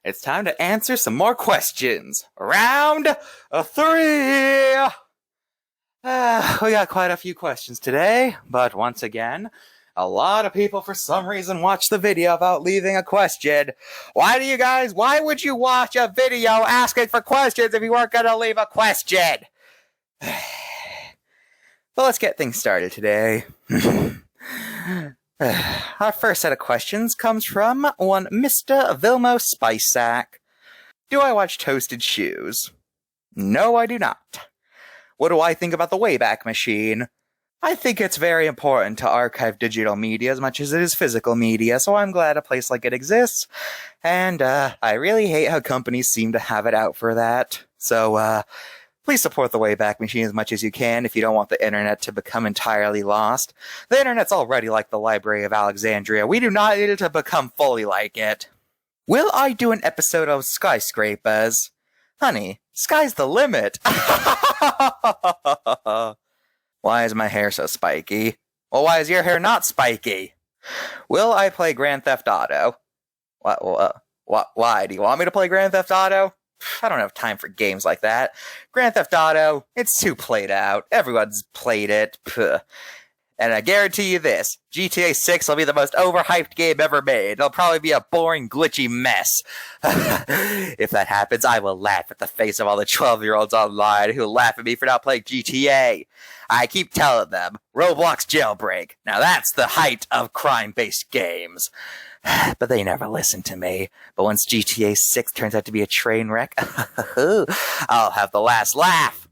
It's time to answer some more questions. Round 3! We got quite a few questions today, but once again, a lot of people for some reason watch the video without leaving a question. Why would you watch a video asking for questions if you weren't gonna leave a question? Well, let's get things started today. Our first set of questions comes from one Mr. Vilmo Spicesack. Do I watch Toasted Shoes? No, I do not. What do I think about the Wayback Machine? I think it's very important to archive digital media as much as it is physical media, so I'm glad a place like it exists. And I really hate how companies seem to have it out for that. So please support the Wayback Machine as much as you can if you don't want the internet to become entirely lost. The internet's already like the Library of Alexandria. We do not need it to become fully like it. Will I do an episode of Skyscrapers? Honey, sky's the limit. Why is my hair so spiky? Well, why is your hair not spiky? Will I play Grand Theft Auto? Why? Do you want me to play Grand Theft Auto? I don't have time for games like that. Grand Theft Auto, it's too played out. Everyone's played it. Puh. And I guarantee you this, GTA 6 will be the most overhyped game ever made. It'll probably be a boring, glitchy mess. If that happens, I will laugh at the face of all the 12-year-olds online who laugh at me for not playing GTA. I keep telling them, Roblox Jailbreak. Now that's the height of crime-based games. But they never listen to me. But once GTA 6 turns out to be a train wreck, I'll have the last laugh.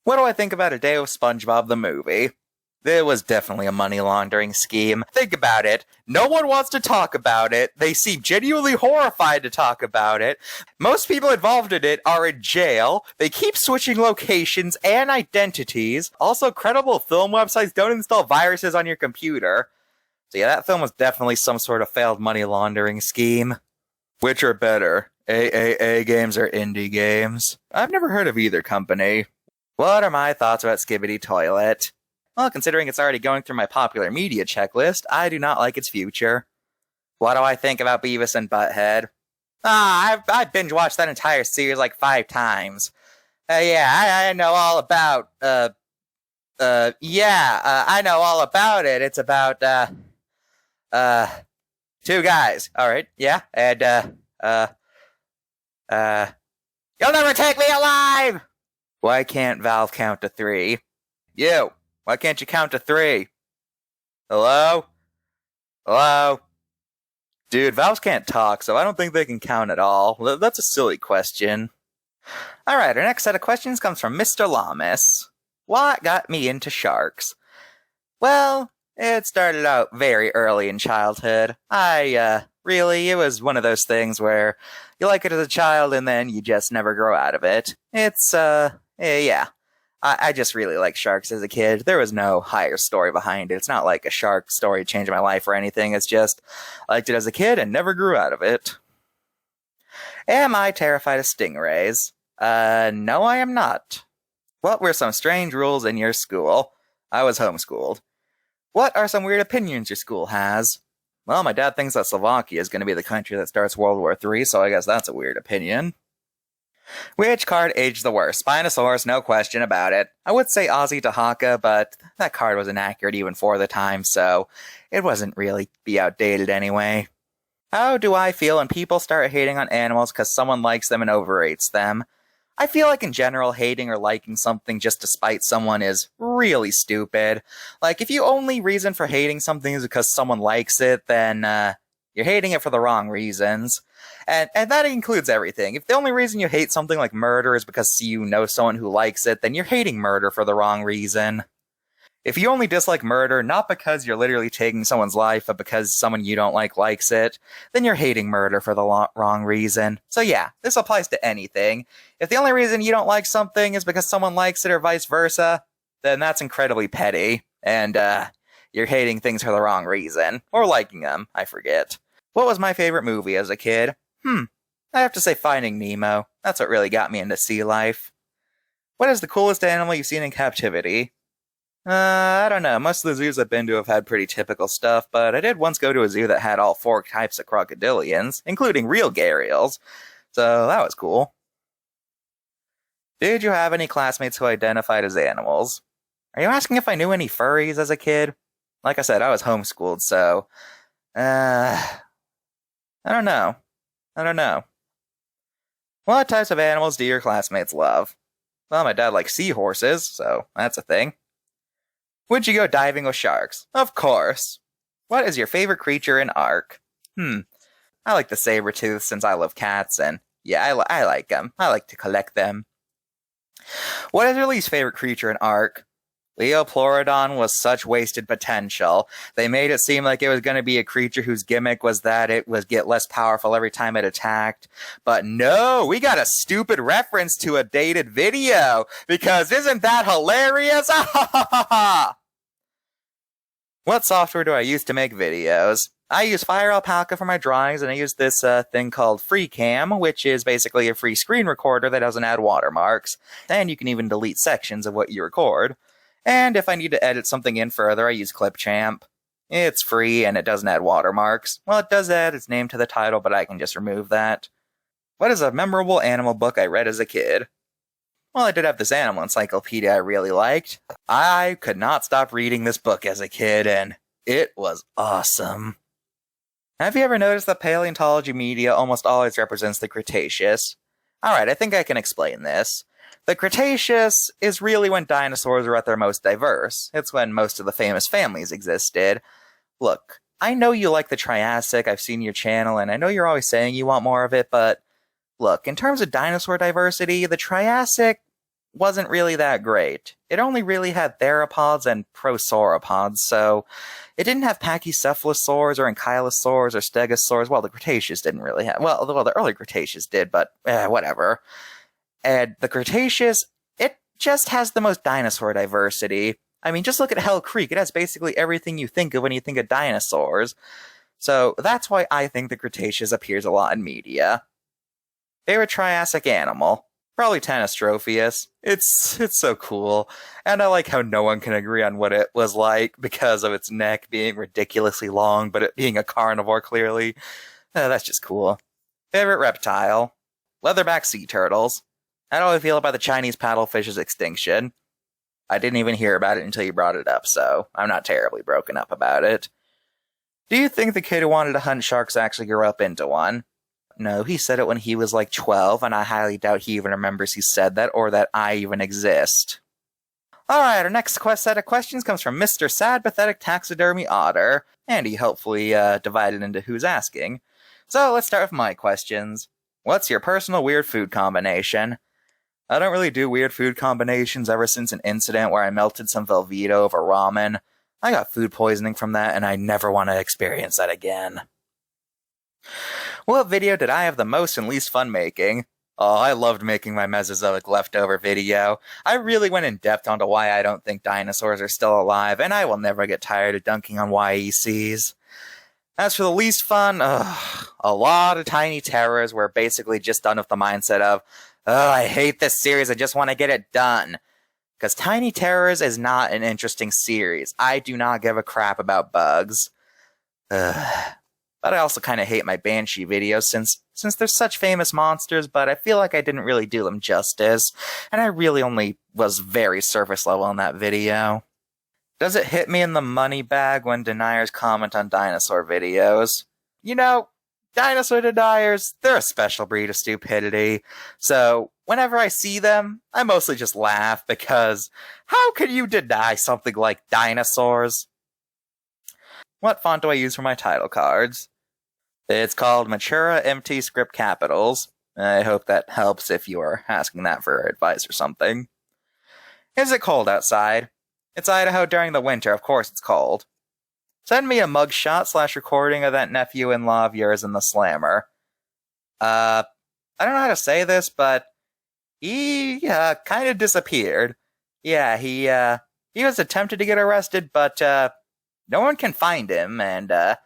What do I think about A Day with SpongeBob the movie? It was definitely a money laundering scheme. Think about it. No one wants to talk about it. They seem genuinely horrified to talk about it. Most people involved in it are in jail. They keep switching locations and identities. Also, credible film websites don't install viruses on your computer. So yeah, that film was definitely some sort of failed money laundering scheme. Which are better, AAA games or indie games? I've never heard of either company. What are my thoughts about Skibidi Toilet? Well, considering it's already going through my popular media checklist, I do not like its future. What do I think about Beavis and Butthead? I binge-watched that entire series like 5 times. I know all about, I know all about it. It's about, 2 guys. Alright, yeah, and, you'll never take me alive! Why can't Valve count to 3? You! Why can't you count to 3? Hello? Hello? Dude, Valves can't talk, so I don't think they can count at all. That's a silly question. Alright, our next set of questions comes from Mr. Lamas. What got me into sharks? Well, it started out very early in childhood. It was one of those things where you like it as a child and then you just never grow out of it. I just really liked sharks as a kid. There was no higher story behind it. It's not like a shark story changed my life or anything. It's just, I liked it as a kid and never grew out of it. Am I terrified of stingrays? No, I am not. What were some strange rules in your school? I was homeschooled. What are some weird opinions your school has? Well, my dad thinks that Slovakia is going to be the country that starts World War III, so I guess that's a weird opinion. Which card aged the worst? Spinosaurus, no question about it. I would say Ozzy Dahaka, but that card was inaccurate even for the time, so it wasn't really be outdated anyway. How do I feel when people start hating on animals because someone likes them and overrates them? I feel like in general, hating or liking something just to spite someone is really stupid. Like, if your only reason for hating something is because someone likes it, then you're hating it for the wrong reasons. And that includes everything. If the only reason you hate something like murder is because you know someone who likes it, then you're hating murder for the wrong reason. If you only dislike murder, not because you're literally taking someone's life, but because someone you don't like likes it, then you're hating murder for the wrong reason. So yeah, this applies to anything. If the only reason you don't like something is because someone likes it or vice versa, then that's incredibly petty. And you're hating things for the wrong reason. Or liking them, I forget. What was my favorite movie as a kid? I have to say Finding Nemo. That's what really got me into sea life. What is the coolest animal you've seen in captivity? I don't know. Most of the zoos I've been to have had pretty typical stuff, but I did once go to a zoo that had all 4 types of crocodilians, including real gharials, so that was cool. Did you have any classmates who identified as animals? Are you asking if I knew any furries as a kid? Like I said, I was homeschooled, so... I don't know. I don't know. What types of animals do your classmates love? Well, my dad likes seahorses, so that's a thing. Would you go diving with sharks? Of course. What is your favorite creature in Ark? I like the saber-tooth since I love cats, and yeah, I like them. I like to collect them. What is your least favorite creature in Ark? Leoplorodon was such wasted potential. They made it seem like it was going to be a creature whose gimmick was that it would get less powerful every time it attacked. But no, we got a stupid reference to a dated video, because isn't that hilarious? What software do I use to make videos? I use Fire Alpaca for my drawings, and I use this thing called FreeCam, which is basically a free screen recorder that doesn't add watermarks, and you can even delete sections of what you record. And if I need to edit something in further, I use Clipchamp. It's free, and it doesn't add watermarks. Well, it does add its name to the title, but I can just remove that. What is a memorable animal book I read as a kid? Well, I did have this animal encyclopedia I really liked. I could not stop reading this book as a kid, and it was awesome. Have you ever noticed that paleontology media almost always represents the Cretaceous? Alright, I think I can explain this. The Cretaceous is really when dinosaurs were at their most diverse. It's when most of the famous families existed. Look, I know you like the Triassic, I've seen your channel, and I know you're always saying you want more of it, but look, in terms of dinosaur diversity, the Triassic wasn't really that great. It only really had theropods and prosauropods, so it didn't have pachycephalosaurs or ankylosaurs or stegosaurs. Well, the Cretaceous didn't really have... Well, the early Cretaceous did, but whatever. And the Cretaceous, it just has the most dinosaur diversity. I mean, just look at Hell Creek. It has basically everything you think of when you think of dinosaurs. So that's why I think the Cretaceous appears a lot in media. Favorite Triassic animal? Probably Tanystropheus. It's so cool. And I like how no one can agree on what it was like because of its neck being ridiculously long, but it being a carnivore, clearly. That's just cool. Favorite reptile? Leatherback sea turtles. How do I feel about the Chinese paddlefish's extinction? I didn't even hear about it until you brought it up, so I'm not terribly broken up about it. Do you think the kid who wanted to hunt sharks actually grew up into one? No, he said it when he was like 12, and I highly doubt he even remembers he said that, or that I even exist. Alright, our next set of questions comes from Mr. Sad Pathetic Taxidermy Otter, and he helpfully divided into who's asking. So let's start with my questions. What's your personal weird food combination? I don't really do weird food combinations ever since an incident where I melted some Velveeta over ramen. I got food poisoning from that, and I never want to experience that again. What video did I have the most and least fun making? Oh, I loved making my Mesozoic leftover video. I really went in depth onto why I don't think dinosaurs are still alive, and I will never get tired of dunking on YECs. As for the least fun, a lot of Tiny Terrors were basically just done with the mindset of, oh, I hate this series, I just want to get it done. Because Tiny Terrors is not an interesting series. I do not give a crap about bugs. But I also kind of hate my Banshee videos since they're such famous monsters, but I feel like I didn't really do them justice, and I really only was very surface level in that video. Does it hit me in the money bag when deniers comment on dinosaur videos? You know, dinosaur deniers, they're a special breed of stupidity, so whenever I see them, I mostly just laugh because how could you deny something like dinosaurs? What font do I use for my title cards? It's called Matura MT Script Capitals. I hope that helps if you are asking that for advice or something. Is it cold outside? It's Idaho during the winter, of course it's cold. Send me a mugshot/recording of that nephew-in-law of yours in the slammer. I don't know how to say this, but he kind of disappeared. Yeah, he was attempted to get arrested, but no one can find him, and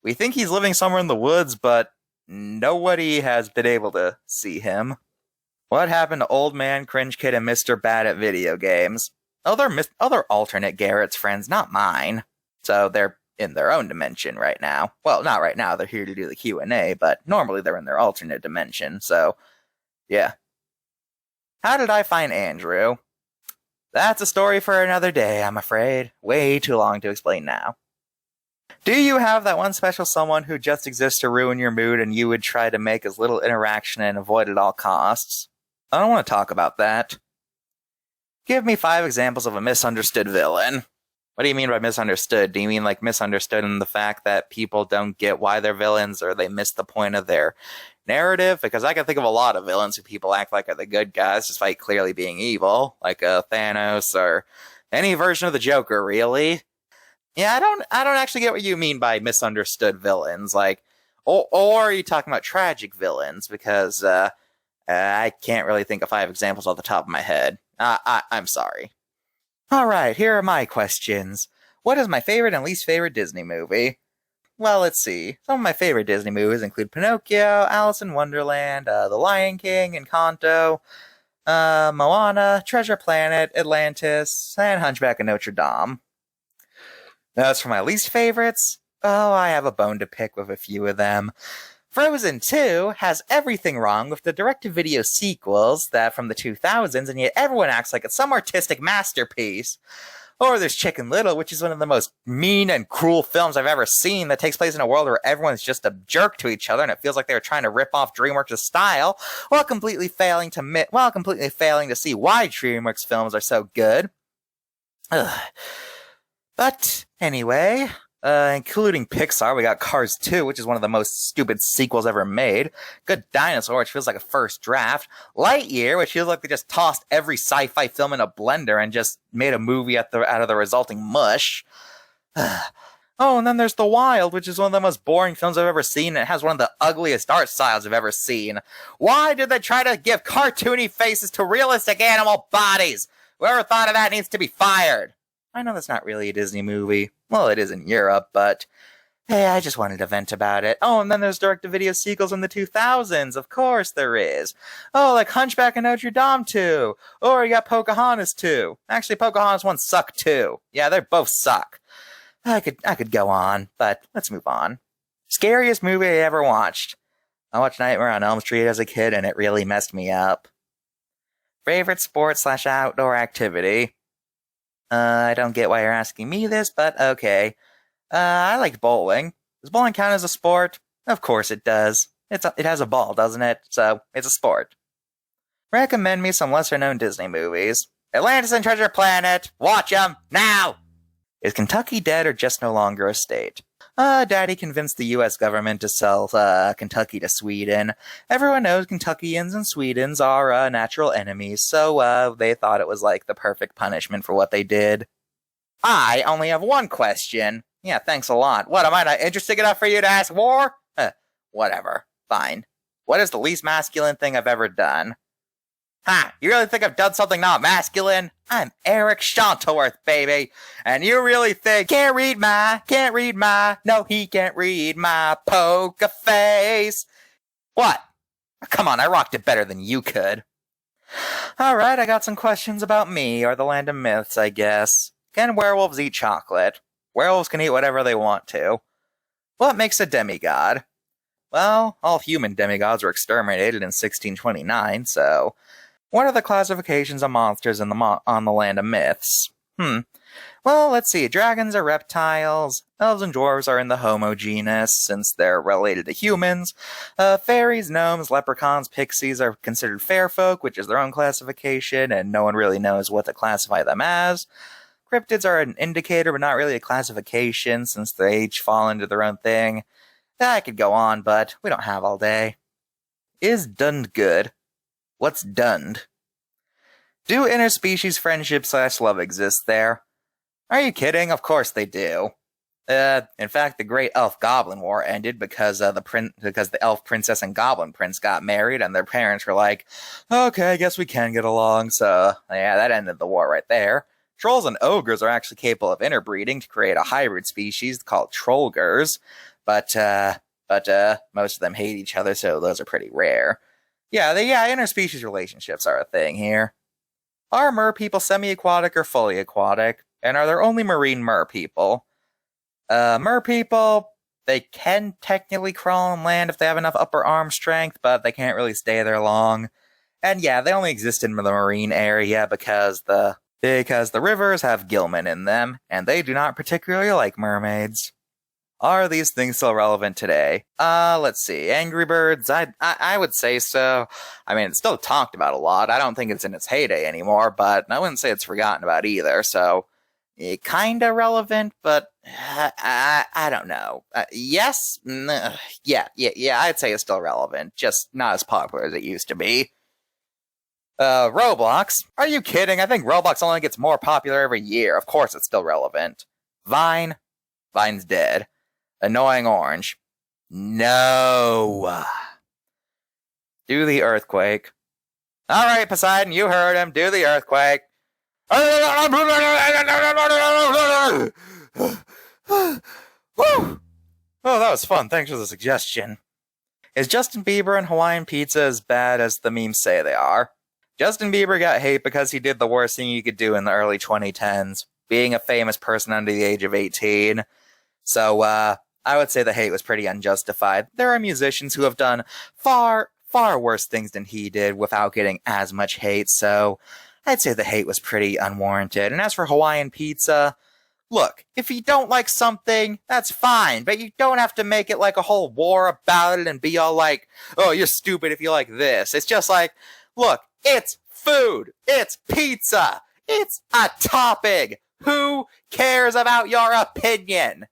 we think he's living somewhere in the woods, but nobody has been able to see him. What happened to Old Man, Cringe Kid, and Mr. Bad at video games? Oh, they're alternate Garrett's friends, not mine. So they're in their own dimension right now. Well, not right now. They're here to do the Q&A, but normally they're in their alternate dimension. So, yeah. How did I find Andrew? That's a story for another day, I'm afraid. Way too long to explain now. Do you have that one special someone who just exists to ruin your mood and you would try to make as little interaction and avoid at all costs? I don't want to talk about that. Give me 5 examples of a misunderstood villain. What do you mean by misunderstood? Do you mean like misunderstood in the fact that people don't get why they're villains or they miss the point of their narrative? Because I can think of a lot of villains who people act like are the good guys despite clearly being evil, like Thanos or any version of the Joker, really. Yeah, I don't actually get what you mean by misunderstood villains. Like, or are you talking about tragic villains? Because I can't really think of 5 examples off the top of my head. I'm sorry. Alright, here are my questions. What is my favorite and least favorite Disney movie? Well, let's see. Some of my favorite Disney movies include Pinocchio, Alice in Wonderland, The Lion King, Encanto, Moana, Treasure Planet, Atlantis, and Hunchback of Notre Dame. As for my least favorites, I have a bone to pick with a few of them. Frozen 2 has everything wrong with the direct-to-video sequels that from the 2000s, and yet everyone acts like it's some artistic masterpiece. Or there's Chicken Little, which is one of the most mean and cruel films I've ever seen that takes place in a world where everyone's just a jerk to each other, and it feels like they were trying to rip off DreamWorks' style, while completely failing to see why DreamWorks films are so good. Ugh. But anyway, including Pixar, we got Cars 2, which is one of the most stupid sequels ever made. Good Dinosaur, which feels like a first draft. Lightyear, which feels like they just tossed every sci-fi film in a blender and just made a movie out of the resulting mush. Oh, and then there's The Wild, which is one of the most boring films I've ever seen, and it has one of the ugliest art styles I've ever seen. Why did they try to give cartoony faces to realistic animal bodies? Whoever thought of that needs to be fired. I know that's not really a Disney movie. Well, it is in Europe, but hey, I just wanted to vent about it. Oh, and then there's direct-to-video sequels in the 2000s. Of course there is. Oh, like Hunchback of Notre Dame 2. Or you got Pocahontas 2. Actually, Pocahontas 1 sucked too. Yeah, they both suck. I could go on, but let's move on. Scariest movie I ever watched. I watched Nightmare on Elm Street as a kid, and it really messed me up. Favorite sports/outdoor activity? I don't get why you're asking me this, but okay. I like bowling. Does bowling count as a sport? Of course it does. It has a ball, doesn't it? So, it's a sport. Recommend me some lesser-known Disney movies. Atlantis and Treasure Planet! Watch them! Now! Is Kentucky dead or just no longer a state? Daddy convinced the US government to sell Kentucky to Sweden. Everyone knows Kentuckians and Swedens are natural enemies, so they thought it was like the perfect punishment for what they did. I only have one question. Yeah, thanks a lot. What, am I not interesting enough for you to ask more? Whatever. Fine. What is the least masculine thing I've ever done? Ha! You really think I've done something not masculine? I'm Eric Shantleworth, baby. And you really think, can't read my, no, he can't read my poker face. What? Come on, I rocked it better than you could. Alright, I got some questions about me, or the land of myths, I guess. Can werewolves eat chocolate? Werewolves can eat whatever they want to. What makes a demigod? Well, all human demigods were exterminated in 1629, so what are the classifications of monsters on the land of myths? Well, let's see. Dragons are reptiles. Elves and dwarves are in the Homo genus, since they're related to humans. Fairies, gnomes, leprechauns, pixies are considered fair folk, which is their own classification, and no one really knows what to classify them as. Cryptids are an indicator, but not really a classification, since they each fall into their own thing. I could go on, but we don't have all day. Is Dund good? What's Dund? Do interspecies friendship/love exist there? Are you kidding? Of course they do. In fact, the Great Elf-Goblin War ended because the Elf Princess and Goblin Prince got married, and their parents were like, okay, I guess we can get along, so yeah, that ended the war right there. Trolls and ogres are actually capable of interbreeding to create a hybrid species called trollgers, but most of them hate each other, so those are pretty rare. Yeah, interspecies relationships are a thing here. Are mer people semi-aquatic or fully aquatic? And are there only marine mer people? Mer people, they can technically crawl on land if they have enough upper arm strength, but they can't really stay there long. And yeah, they only exist in the marine area because the rivers have gilman in them, and they do not particularly like mermaids. Are these things still relevant today? Let's see. Angry Birds, I would say so. I mean, it's still talked about a lot. I don't think it's in its heyday anymore, but I wouldn't say it's forgotten about either, so kinda relevant, but I don't know. Yes? Yeah, I'd say it's still relevant, just not as popular as it used to be. Roblox? Are you kidding? I think Roblox only gets more popular every year. Of course it's still relevant. Vine? Vine's dead. Annoying Orange. No. Do the earthquake. Alright, Poseidon, you heard him. Do the earthquake. Oh, that was fun. Thanks for the suggestion. Is Justin Bieber and Hawaiian Pizza as bad as the memes say they are? Justin Bieber got hate because he did the worst thing you could do in the early 2010s, being a famous person under the age of 18. So, I would say the hate was pretty unjustified. There are musicians who have done far worse things than he did without getting as much hate, so I'd say the hate was pretty unwarranted. And as for Hawaiian Pizza, look, if you don't like something, that's fine, but you don't have to make it like a whole war about it and be all like, oh, you're stupid if you like this. It's just like, look, it's food. It's pizza. It's a topping. Who cares about your opinion?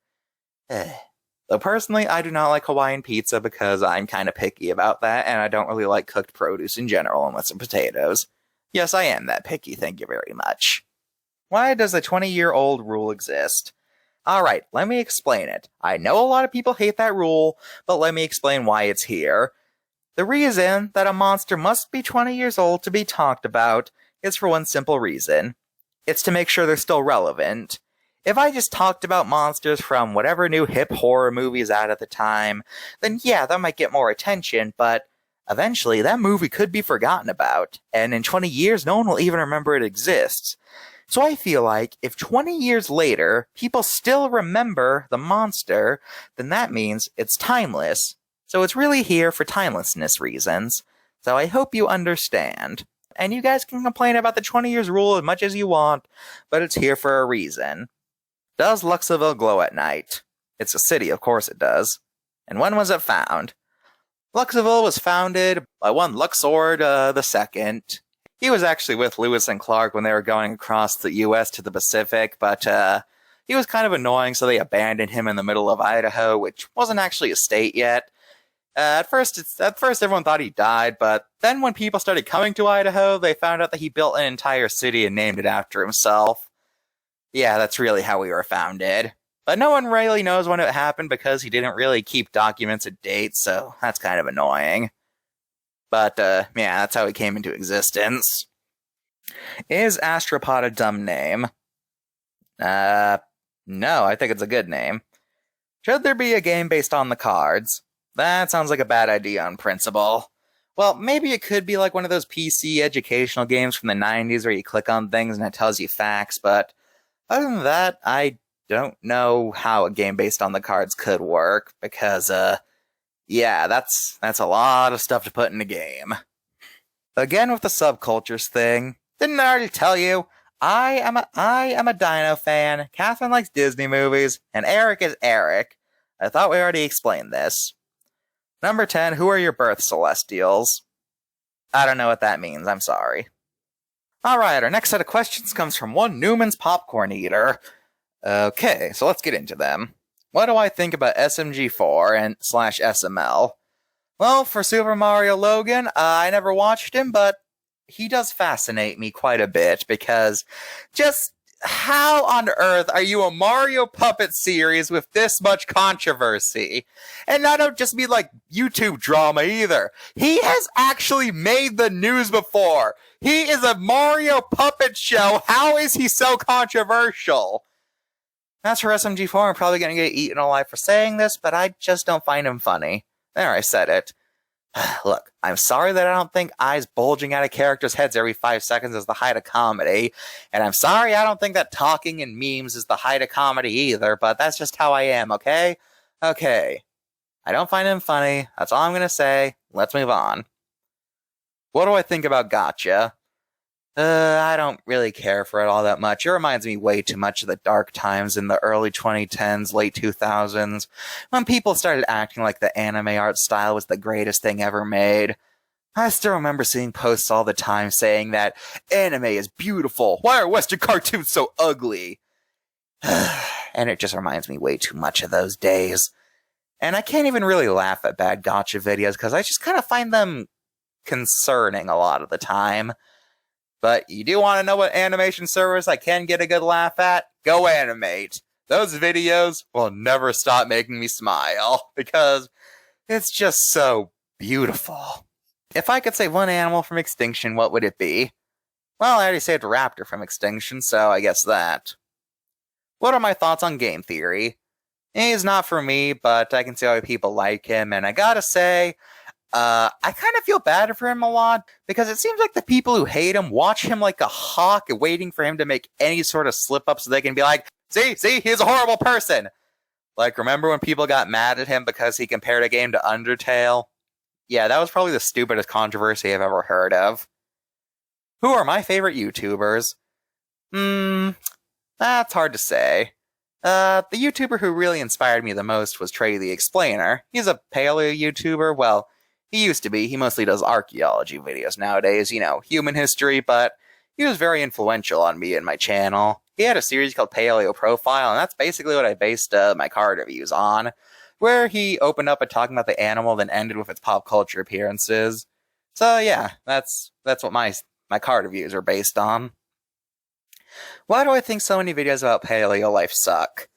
Though personally, I do not like Hawaiian pizza because I'm kind of picky about that, and I don't really like cooked produce in general unless it's potatoes. Yes, I am that picky, thank you very much. Why does the 20-year-old rule exist? Alright, let me explain it. I know a lot of people hate that rule, but let me explain why it's here. The reason that a monster must be 20 years old to be talked about is for one simple reason. It's to make sure they're still relevant. If I just talked about monsters from whatever new hip horror movie is out at the time, then yeah, that might get more attention, but eventually that movie could be forgotten about, and in 20 years no one will even remember it exists. So I feel like if 20 years later people still remember the monster, then that means it's timeless. So it's really here for timelessness reasons. So I hope you understand. And you guys can complain about the 20 years rule as much as you want, but it's here for a reason. Does Luxaville glow at night? It's a city, of course it does. And when was it found? Luxaville was founded by one Luxord II. He was actually with Lewis and Clark when they were going across the US to the Pacific, but he was kind of annoying, so they abandoned him in the middle of Idaho, which wasn't actually a state yet. At first everyone thought he died, but then when people started coming to Idaho, they found out that he built an entire city and named it after himself. Yeah, that's really how we were founded. But no one really knows when it happened because he didn't really keep documents and dates, so that's kind of annoying. But, yeah, that's how he came into existence. Is Astropod a dumb name? No, I think it's a good name. Should there be a game based on the cards? That sounds like a bad idea on principle. Well, maybe it could be like one of those PC educational games from the 90s where you click on things and it tells you facts, but other than that, I don't know how a game based on the cards could work, because, yeah, that's a lot of stuff to put in a game. Again with the subcultures thing, didn't I already tell you? I am a Dino fan, Catherine likes Disney movies, and Eric is Eric. I thought we already explained this. Number 10, who are your birth celestials? I don't know what that means, I'm sorry. Alright, our next set of questions comes from one Newman's Popcorn Eater. Okay, so let's get into them. What do I think about SMG4 and /SML? Well, for Super Mario Logan, I never watched him, but he does fascinate me quite a bit, because just how on earth are you a Mario puppet series with this much controversy? And I don't just mean like YouTube drama either. He has actually made the news before. He is a Mario puppet show. How is he so controversial? As for SMG4, I'm probably going to get eaten alive for saying this, but I just don't find him funny. There, I said it. Look, I'm sorry that I don't think eyes bulging out of characters' heads every 5 seconds is the height of comedy, and I'm sorry I don't think that talking in memes is the height of comedy either, but that's just how I am, okay? Okay. I don't find him funny. That's all I'm gonna say. Let's move on. What do I think about Gotcha? I don't really care for it all that much. It reminds me way too much of the dark times in the early 2010s, late 2000s, when people started acting like the anime art style was the greatest thing ever made. I still remember seeing posts all the time saying that anime is beautiful. Why are Western cartoons so ugly? And it just reminds me way too much of those days. And I can't even really laugh at bad gotcha videos because I just kind of find them concerning a lot of the time. But you do want to know what animation service I can get a good laugh at? Go Animate. Those videos will never stop making me smile because it's just so beautiful. If I could save one animal from extinction, what would it be? Well, I already saved a raptor from extinction, so I guess that. What are my thoughts on game theory? He's not for me, but I can see why people like him, and I gotta say, I kind of feel bad for him a lot, because it seems like the people who hate him watch him like a hawk, waiting for him to make any sort of slip-up so they can be like, see, he's a horrible person! Like, remember when people got mad at him because he compared a game to Undertale? Yeah, that was probably the stupidest controversy I've ever heard of. Who are my favorite YouTubers? That's hard to say. The YouTuber who really inspired me the most was Trey the Explainer. He's a paleo YouTuber. Well, he used to be. He mostly does archaeology videos nowadays, human history, but he was very influential on me and my channel. He had a series called Paleo Profile, and that's basically what I based my card reviews on, where he opened up by talking about the animal, then ended with its pop culture appearances. So yeah, that's what my card reviews are based on. Why do I think so many videos about paleo life suck?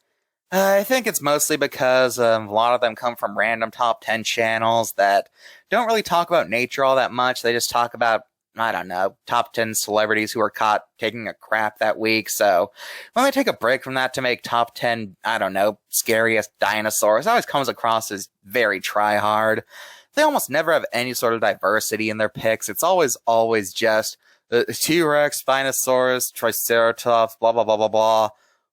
I think it's mostly because a lot of them come from random top 10 channels that don't really talk about nature all that much. They just talk about, I don't know, top 10 celebrities who were caught taking a crap that week. So when they take a break from that to make top 10, I don't know, scariest dinosaurs, it always comes across as very try-hard. They almost never have any sort of diversity in their picks. It's always just T-Rex, Spinosaurus, Triceratops, blah, blah, blah, blah, blah.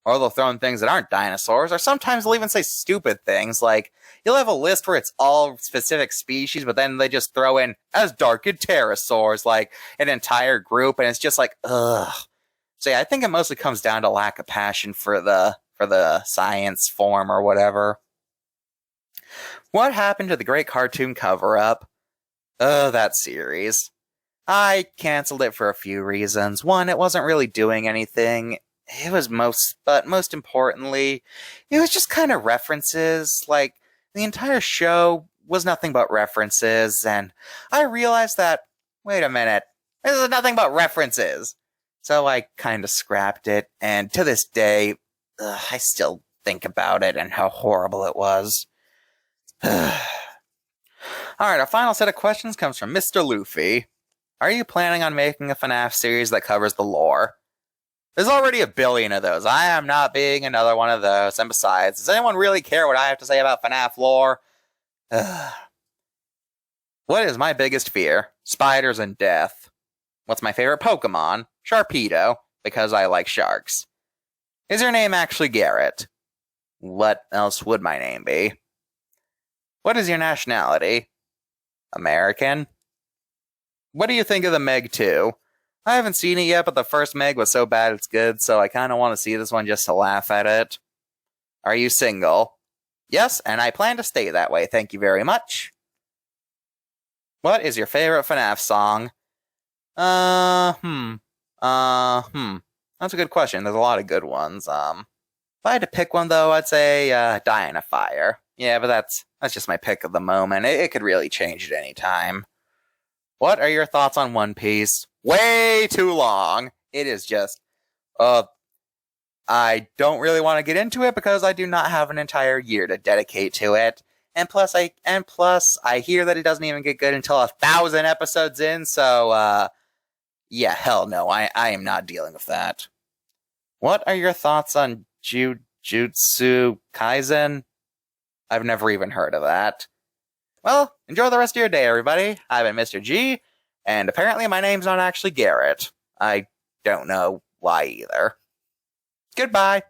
Or they'll throw in things that aren't dinosaurs, or sometimes they'll even say stupid things, like, you'll have a list where it's all specific species, but then they just throw in, as dark as pterosaurs, like, an entire group, and it's just like, ugh. So yeah, I think it mostly comes down to lack of passion for the science form or whatever. What happened to the great cartoon cover-up? That series. I canceled it for a few reasons. One, it wasn't really doing anything. It was most importantly, it was just kind of references. Like, the entire show was nothing but references, and I realized that, wait a minute, this is nothing but references. So I kind of scrapped it, and to this day, I still think about it and how horrible it was. Alright, our final set of questions comes from Mr. Luffy. Are you planning on making a FNAF series that covers the lore? There's already a billion of those. I am not being another one of those. And besides, does anyone really care what I have to say about FNAF lore? What is my biggest fear? Spiders and death. What's my favorite Pokemon? Sharpedo, because I like sharks. Is your name actually Garrett? What else would my name be? What is your nationality? American. What do you think of the Meg 2? I haven't seen it yet, but the first Meg was so bad it's good, so I kind of want to see this one just to laugh at it. Are you single? Yes, and I plan to stay that way, thank you very much. What is your favorite FNAF song? That's a good question. There's a lot of good ones. If I had to pick one, though, I'd say, Die in a Fire. Yeah, but that's just my pick of the moment. It could really change at any time. What are your thoughts on One Piece? Way too long. It is just, I don't really want to get into it because I do not have an entire year to dedicate to it. And plus I hear that it doesn't even get good until 1,000 episodes in, so, yeah, hell no, I am not dealing with that. What are your thoughts on Jujutsu Kaisen? I've never even heard of that. Well, enjoy the rest of your day, everybody. I've been Mr. G, and apparently my name's not actually Garrett. I don't know why either. Goodbye.